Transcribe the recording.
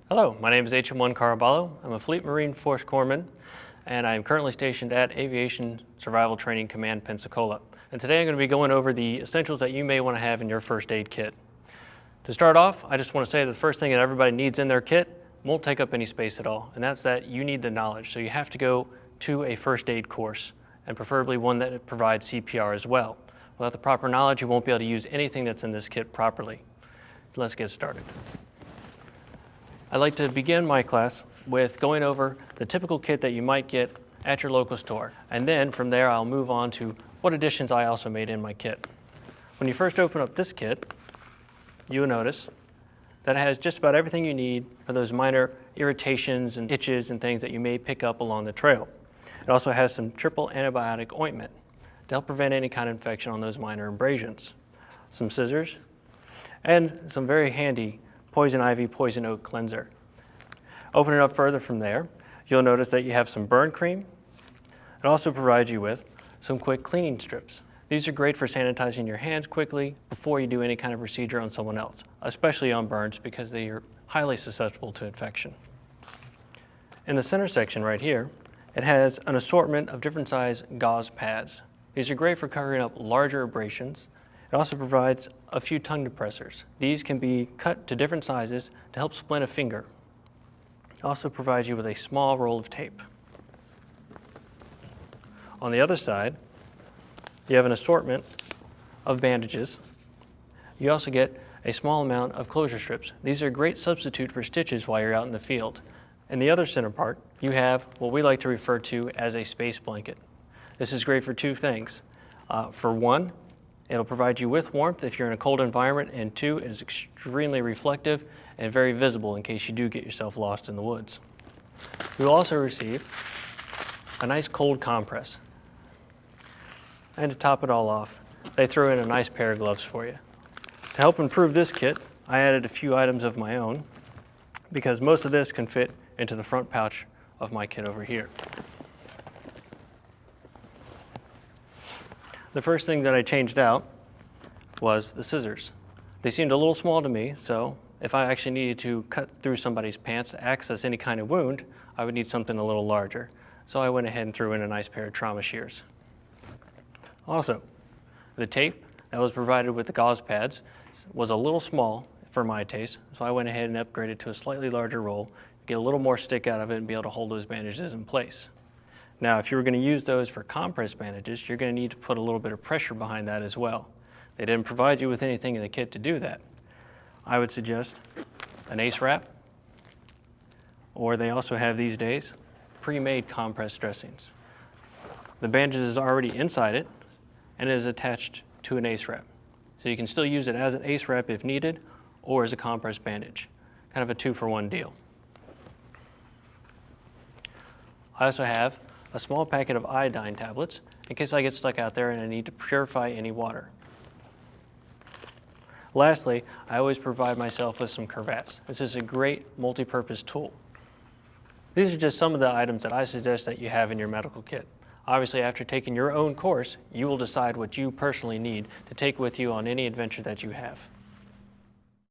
Hello, my name is HM1 Caraballo. I'm a Fleet Marine Force Corpsman, and I'm currently stationed at Aviation Survival Training Command, Pensacola. And today I'm going to be going over the essentials that you may want to have in your first aid kit. To start off, I just want to say that the first thing that everybody needs in their kit won't take up any space at all, and that's that you need the knowledge. So you have to go to a first aid course, and preferably one that provides CPR as well. Without the proper knowledge, you won't be able to use anything that's in this kit properly. Let's get started. I'd like to begin my class with going over the typical kit that you might get at your local store. And then from there, I'll move on to what additions I also made in my kit. When you first open up this kit, you will notice that it has just about everything you need for those minor irritations and itches and things that you may pick up along the trail. It also has some triple antibiotic ointment to help prevent any kind of infection on those minor abrasions, some scissors, and some very handy poison ivy, poison oak cleanser. Open it up further from there, you'll notice that you have some burn cream. It also provides you with some quick cleaning strips. These are great for sanitizing your hands quickly before you do any kind of procedure on someone else, especially on burns because they are highly susceptible to infection. In the center section right here, it has an assortment of different size gauze pads. These are great for covering up larger abrasions. It also provides a few tongue depressors. These can be cut to different sizes to help splint a finger. It also provides you with a small roll of tape. On the other side, you have an assortment of bandages. You also get a small amount of closure strips. These are a great substitute for stitches while you're out in the field. In the other center part, you have what we like to refer to as a space blanket. This is great for two things. For one, it'll provide you with warmth if you're in a cold environment, and two, it is extremely reflective and very visible in case you do get yourself lost in the woods. You'll also receive a nice cold compress. And to top it all off, they throw in a nice pair of gloves for you. To help improve this kit, I added a few items of my own because most of this can fit into the front pouch of my kit over here. The first thing that I changed out was the scissors. They seemed a little small to me, so if I actually needed to cut through somebody's pants to access any kind of wound, I would need something a little larger. So I went ahead and threw in a nice pair of trauma shears. Also, the tape that was provided with the gauze pads was a little small for my taste, so I went ahead and upgraded to a slightly larger roll, get a little more stick out of it and be able to hold those bandages in place. Now, if you were going to use those for compress bandages, you're going to need to put a little bit of pressure behind that as well. They didn't provide you with anything in the kit to do that. I would suggest an ace wrap, or they also have these days pre-made compress dressings. The bandage is already inside it and is attached to an ace wrap. So you can still use it as an ace wrap if needed, or as a compress bandage. Kind of a 2-for-1 deal. I also have a small packet of iodine tablets in case I get stuck out there and I need to purify any water. Lastly, I always provide myself with some cravats. This is a great multi-purpose tool. These are just some of the items that I suggest that you have in your medical kit. Obviously, after taking your own course, you will decide what you personally need to take with you on any adventure that you have.